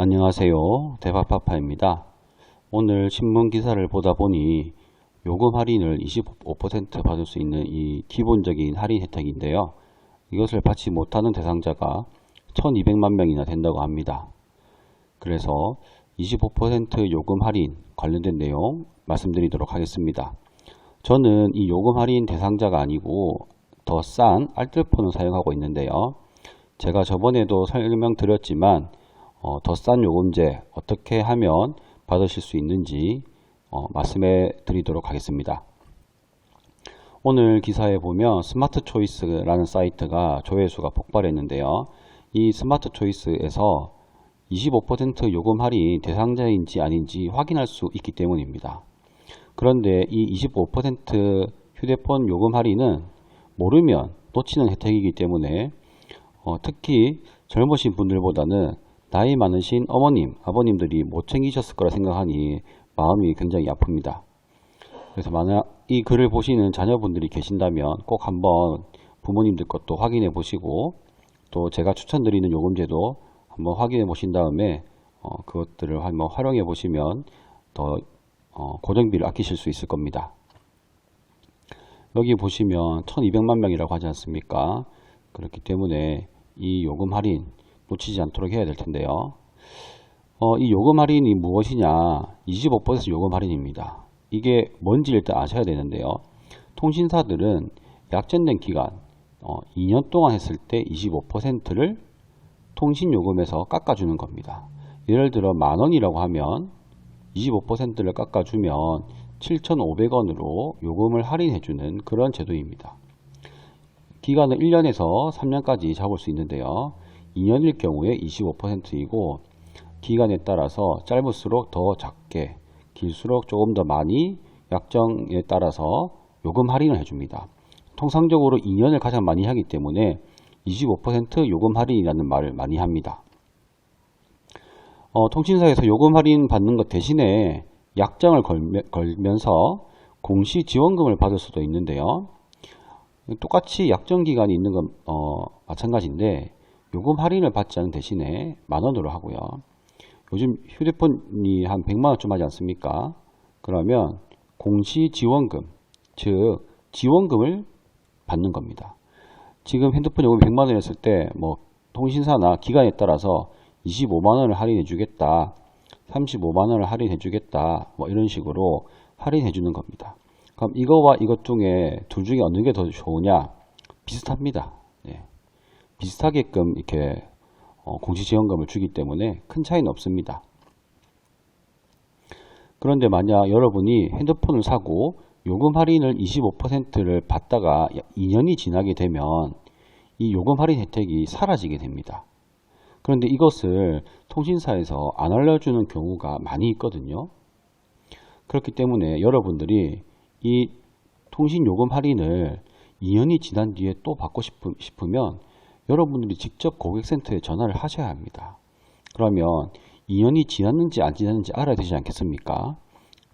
안녕하세요. 대박파파입니다. 오늘 신문 기사를 보다 보니 요금 할인을 25% 받을 수 있는 이 기본적인 할인 혜택인데요. 이것을 받지 못하는 대상자가 1200만 명이나 된다고 합니다. 그래서 25% 요금 할인 관련된 내용 말씀드리도록 하겠습니다. 저는 이 요금 할인 대상자가 아니고 더 싼 알뜰폰을 사용하고 있는데요. 제가 저번에도 설명드렸지만 더 싼 요금제 어떻게 하면 받으실 수 있는지 말씀해 드리도록 하겠습니다. 오늘 기사에 보면 스마트 초이스라는 사이트가 조회수가 폭발했는데요. 이 스마트 초이스에서 25% 요금 할인 대상자인지 아닌지 확인할 수 있기 때문입니다. 그런데 이 25% 휴대폰 요금 할인은 모르면 놓치는 혜택이기 때문에 특히 젊으신 분들보다는 나이 많으신 어머님, 아버님들이 못 챙기셨을 거라 생각하니 마음이 굉장히 아픕니다. 그래서 만약 이 글을 보시는 자녀분들이 계신다면 꼭 한번 부모님들 것도 확인해 보시고 또 제가 추천드리는 요금제도 한번 확인해 보신 다음에 그것들을 한번 활용해 보시면 더 고정비를 아끼실 수 있을 겁니다. 여기 보시면 1200만 명이라고 하지 않습니까? 그렇기 때문에 이 요금 할인 놓치지 않도록 해야 될 텐데요. 이 요금 할인이 무엇이냐? 25% 요금 할인입니다. 이게 뭔지 일단 아셔야 되는데요. 통신사들은 약정된 기간 2년 동안 했을 때 25%를 통신요금에서 깎아주는 겁니다. 예를 들어 만원이라고 하면 25%를 깎아주면 7,500원으로 요금을 할인해주는 그런 제도입니다. 기간은 1년에서 3년까지 잡을 수 있는데요. 2년일 경우에 25%이고 기간에 따라서 짧을수록 더 작게, 길수록 조금 더 많이 약정에 따라서 요금 할인을 해줍니다. 통상적으로 2년을 가장 많이 하기 때문에 25% 요금 할인이라는 말을 많이 합니다. 통신사에서 요금 할인 받는 것 대신에 약정을 걸면서 공시 지원금을 받을 수도 있는데요. 똑같이 약정 기간이 있는 건 마찬가지인데 요금 할인을 받지 않은 대신에 만원으로 하고요. 요즘 휴대폰이 한 100만원쯤 하지 않습니까? 그러면 공시 지원금, 즉 지원금을 받는 겁니다. 지금 핸드폰 요금 100만원 했을 때 뭐 통신사나 기간에 따라서 25만원을 할인해 주겠다, 35만원을 할인해 주겠다, 뭐 이런 식으로 할인해 주는 겁니다. 그럼 이거와 이것 중에 둘 중에 어느 게 더 좋으냐? 비슷합니다. 네. 비슷하게끔 이렇게 공시지원금을 주기 때문에 큰 차이는 없습니다. 그런데 만약 여러분이 핸드폰을 사고 요금 할인을 25%를 받다가 2년이 지나게 되면 이 요금 할인 혜택이 사라지게 됩니다. 그런데 이것을 통신사에서 안 알려주는 경우가 많이 있거든요. 그렇기 때문에 여러분들이 이 통신 요금 할인을 2년이 지난 뒤에 또 받고 싶으면 여러분들이 직접 고객센터에 전화를 하셔야 합니다. 그러면 2년이 지났는지 안 지났는지 알아야 되지 않겠습니까?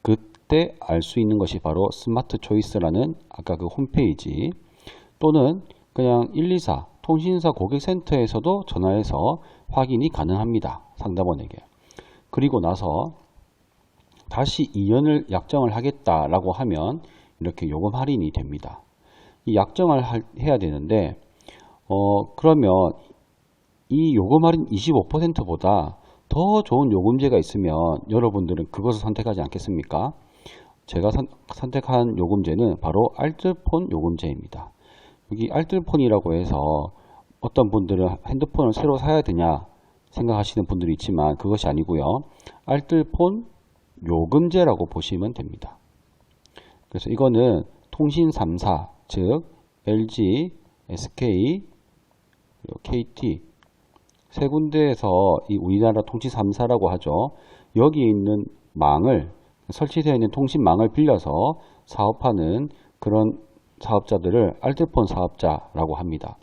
그때 알 수 있는 것이 바로 스마트 초이스라는 아까 그 홈페이지 또는 그냥 124 통신사 고객센터에서도 전화해서 확인이 가능합니다. 상담원에게. 그리고 나서 다시 2년을 약정을 하겠다라고 하면 이렇게 요금 할인이 됩니다. 이 약정을 해야 되는데 그러면 이 요금 할인 25%보다 더 좋은 요금제가 있으면 여러분들은 그것을 선택하지 않겠습니까? 제가 선택한 요금제는 바로 알뜰폰 요금제입니다. 여기 알뜰폰이라고 해서 어떤 분들은 핸드폰을 새로 사야 되냐 생각하시는 분들이 있지만 그것이 아니고요. 알뜰폰 요금제라고 보시면 됩니다. 그래서 이거는 통신 3사, 즉 LG, SK, KT 세 군데에서 이 우리나라 통신 3사라고 하죠. 여기 있는 망을 설치되어 있는 통신망을 빌려서 사업하는 그런 사업자들을 알뜰폰 사업자라고 합니다.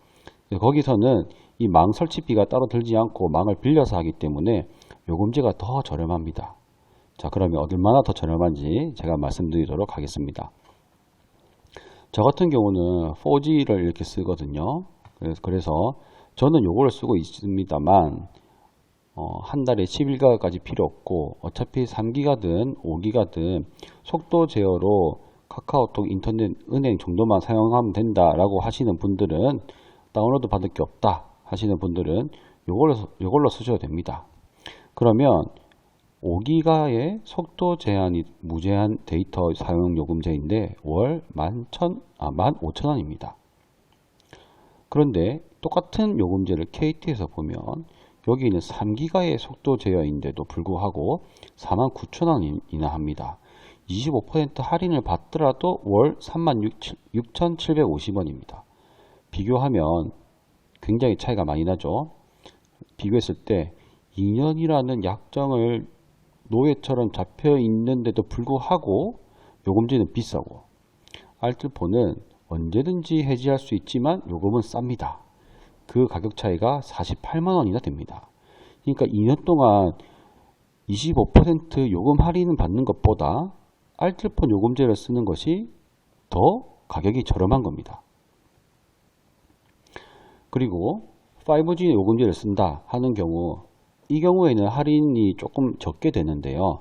거기서는 이 망 설치비가 따로 들지 않고 망을 빌려서 하기 때문에 요금제가 더 저렴합니다. 자, 그러면 얼마나 더 저렴한지 제가 말씀드리도록 하겠습니다. 저 같은 경우는 4G를 이렇게 쓰거든요. 그래서 저는 요거를 쓰고 있습니다만 한 달에 10일가까지 필요 없고 어차피 3기가든 5기가든 속도 제어로 카카오톡, 인터넷, 은행 정도만 사용하면 된다라고 하시는 분들은, 다운로드 받을 게 없다 하시는 분들은 요걸로 쓰셔도 됩니다. 그러면 5기가의 속도 제한이 무제한 데이터 사용 요금제인데 월 15,000원입니다. 그런데 똑같은 요금제를 KT에서 보면 여기는 3기가의 속도 제어인데도 불구하고 49,000원이나 합니다. 25% 할인을 받더라도 월 36,750원입니다. 비교하면 굉장히 차이가 많이 나죠. 비교했을 때 2년이라는 약정을 노예처럼 잡혀 있는데도 불구하고 요금제는 비싸고, 알뜰폰은 언제든지 해지할 수 있지만 요금은 쌉니다. 그 가격 차이가 48만원이나 됩니다. 그러니까 2년 동안 25% 요금 할인을 받는 것보다 알뜰폰 요금제를 쓰는 것이 더 가격이 저렴한 겁니다. 그리고 5G 요금제를 쓴다 하는 경우, 이 경우에는 할인이 조금 적게 되는데요.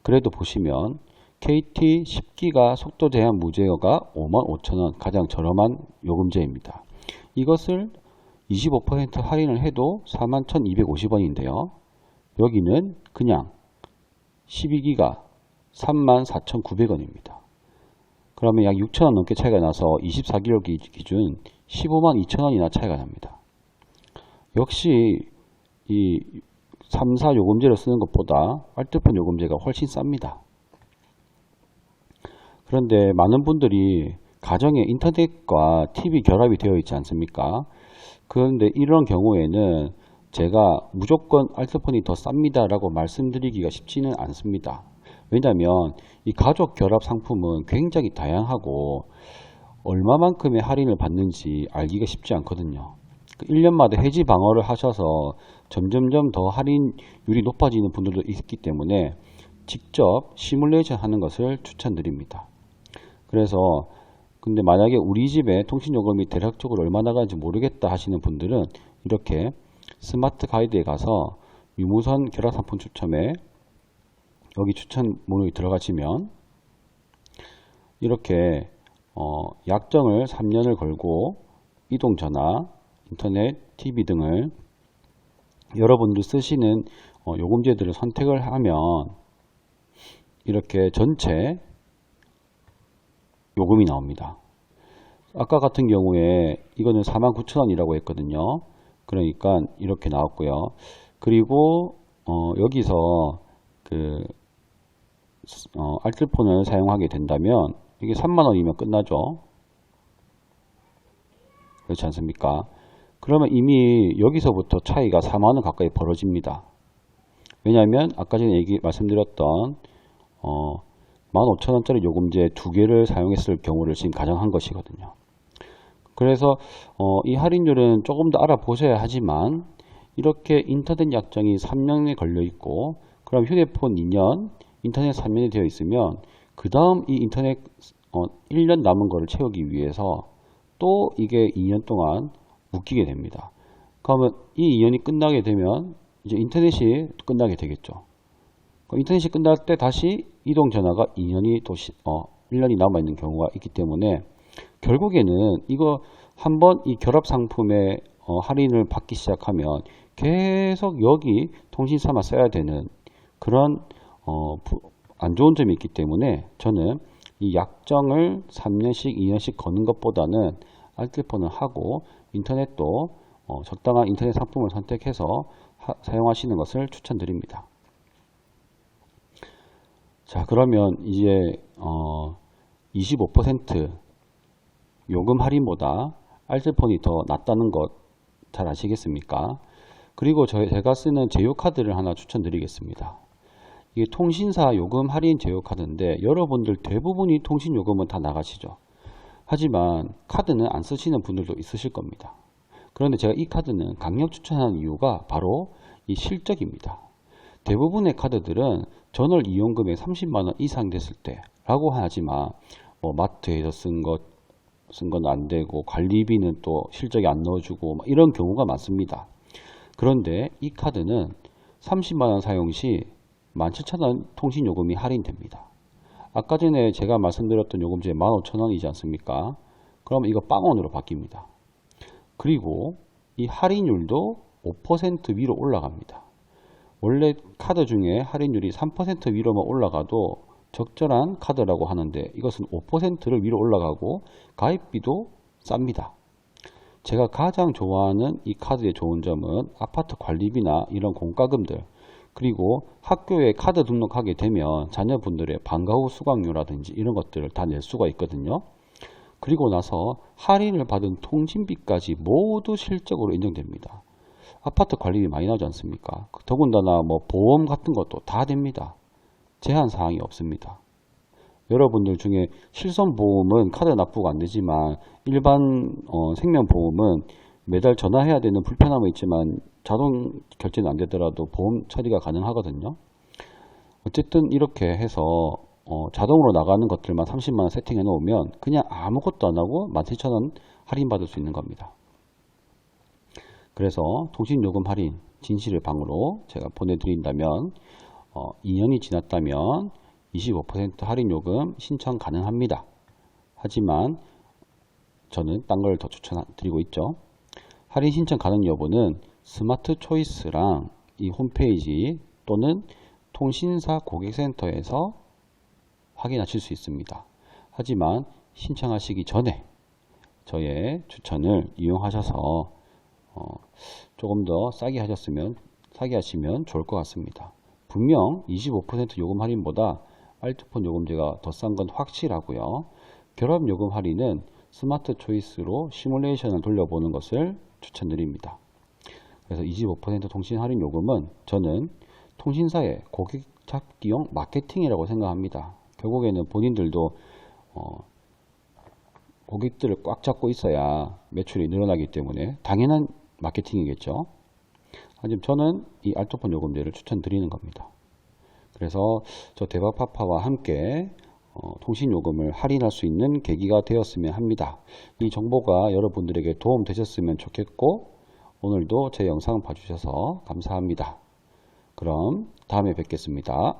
그래도 보시면 KT 10기가 속도 제한 무제어가 55,000원, 가장 저렴한 요금제입니다. 이것을 25% 할인을 해도 41,250원인데요. 여기는 그냥 12기가 34,900원입니다. 그러면 약 6,000원 넘게 차이가 나서 24개월 기준 152,000원이나 차이가 납니다. 역시 이 3사 요금제를 쓰는 것보다 알뜰폰 요금제가 훨씬 쌉니다. 그런데 많은 분들이 가정에 인터넷과 TV 결합이 되어 있지 않습니까? 그런데 이런 경우에는 제가 무조건 알뜰폰이 더 쌉니다 라고 말씀드리기가 쉽지는 않습니다. 왜냐하면 이 가족 결합 상품은 굉장히 다양하고 얼마만큼의 할인을 받는지 알기가 쉽지 않거든요. 1년마다 해지 방어를 하셔서 점점점 더 할인율이 높아지는 분들도 있기 때문에 직접 시뮬레이션 하는 것을 추천드립니다. 그래서 근데 만약에 우리 집에 통신요금이 대략적으로 얼마 나가는지 모르겠다 하시는 분들은 이렇게 스마트 가이드에 가서 유무선 결합 상품 추첨에 여기 추천 목록에 들어가시면 이렇게 약정을 3년을 걸고 이동전화, 인터넷, TV 등을 여러분들 쓰시는 요금제들을 선택을 하면 이렇게 전체 요금이 나옵니다. 아까 같은 경우에 이거는 49,000원이라고 했거든요. 그러니까 이렇게 나왔고요. 그리고 여기서 알뜰폰을 사용하게 된다면 이게 3만원이면 끝나죠. 그렇지 않습니까? 그러면 이미 여기서부터 차이가 4만원 가까이 벌어집니다. 왜냐하면 아까 전에 말씀드렸던 15,000원짜리 요금제 2개를 사용했을 경우를 지금 가정한 것이거든요. 그래서 이 할인율은 조금 더 알아보셔야 하지만 이렇게 인터넷 약정이 3년에 걸려 있고 그럼 휴대폰 2년, 인터넷 3년이 되어 있으면 그 다음 이 인터넷 1년 남은 거를 채우기 위해서 또 이게 2년 동안 묶이게 됩니다. 그러면 이 2년이 끝나게 되면 이제 인터넷이 끝나게 되겠죠. 인터넷이 끝날 때 다시 이동전화가 2년이 또 1년이 남아있는 경우가 있기 때문에 결국에는 이거 한번 이 결합 상품의 할인을 받기 시작하면 계속 여기 통신사만 써야 되는 그런 안 좋은 점이 있기 때문에 저는 이 약정을 3년씩 2년씩 거는 것보다는 알뜰폰을 하고 인터넷도 적당한 인터넷 상품을 선택해서 사용하시는 것을 추천드립니다. 자, 그러면 이제 25% 요금 할인보다 알뜰폰이 더 낫다는 것 잘 아시겠습니까? 그리고 제가 쓰는 제휴카드를 하나 추천드리겠습니다. 이게 통신사 요금 할인 제휴카드인데 여러분들 대부분이 통신요금은 다 나가시죠. 하지만 카드는 안 쓰시는 분들도 있으실 겁니다. 그런데 제가 이 카드는 강력 추천하는 이유가 바로 이 실적입니다. 대부분의 카드들은 전월 이용금액 30만원 이상 됐을 때 라고 하지만 마트에서 쓴 건 안 되고 관리비는 또 실적이 안 넣어주고 이런 경우가 많습니다. 그런데 이 카드는 30만원 사용 시 17,000원 통신요금이 할인됩니다. 아까 전에 제가 말씀드렸던 요금제 15,000원이지 않습니까? 그럼 이거 빵원으로 바뀝니다. 그리고 이 할인율도 5% 위로 올라갑니다. 원래 카드 중에 할인율이 3% 위로만 올라가도 적절한 카드라고 하는데 이것은 5%를 위로 올라가고 가입비도 쌉니다. 제가 가장 좋아하는 이 카드의 좋은 점은 아파트 관리비나 이런 공과금들, 그리고 학교에 카드 등록하게 되면 자녀분들의 방과 후 수강료라든지 이런 것들을 다 낼 수가 있거든요. 그리고 나서 할인을 받은 통신비까지 모두 실적으로 인정됩니다. 아파트 관리비 많이 나오지 않습니까? 더군다나 뭐 보험 같은 것도 다 됩니다. 제한 사항이 없습니다. 여러분들 중에 실손보험은 카드 납부가 안 되지만 일반 생명보험은 매달 전화해야 되는 불편함은 있지만 자동 결제는 안 되더라도 보험 처리가 가능하거든요. 어쨌든 이렇게 해서 자동으로 나가는 것들만 30만원 세팅해 놓으면 그냥 아무것도 안 하고 17,000원 할인 받을 수 있는 겁니다. 그래서 통신요금 할인 진실의 방으로 제가 보내드린다면 2년이 지났다면 25% 할인요금 신청 가능합니다. 하지만 저는 딴 걸 더 추천드리고 있죠. 할인 신청 가능 여부는 스마트 초이스랑 이 홈페이지 또는 통신사 고객센터에서 확인하실 수 있습니다. 하지만 신청하시기 전에 저의 추천을 이용하셔서 조금 더 싸게 하시면 좋을 것 같습니다. 분명 25% 요금 할인보다 알트폰 요금제가 더 싼 건 확실하고요. 결합 요금 할인은 스마트 초이스로 시뮬레이션을 돌려보는 것을 추천드립니다. 그래서 25% 통신 할인 요금은 저는 통신사의 고객 잡기용 마케팅이라고 생각합니다. 결국에는 본인들도 고객들을 꽉 잡고 있어야 매출이 늘어나기 때문에 당연한 마케팅이겠죠. 하지만 저는 이 알토폰 요금제를 추천드리는 겁니다. 그래서 저 대박파파와 함께 통신요금을 할인할 수 있는 계기가 되었으면 합니다. 이 정보가 여러분들에게 도움 되셨으면 좋겠고 오늘도 제 영상 봐주셔서 감사합니다. 그럼 다음에 뵙겠습니다.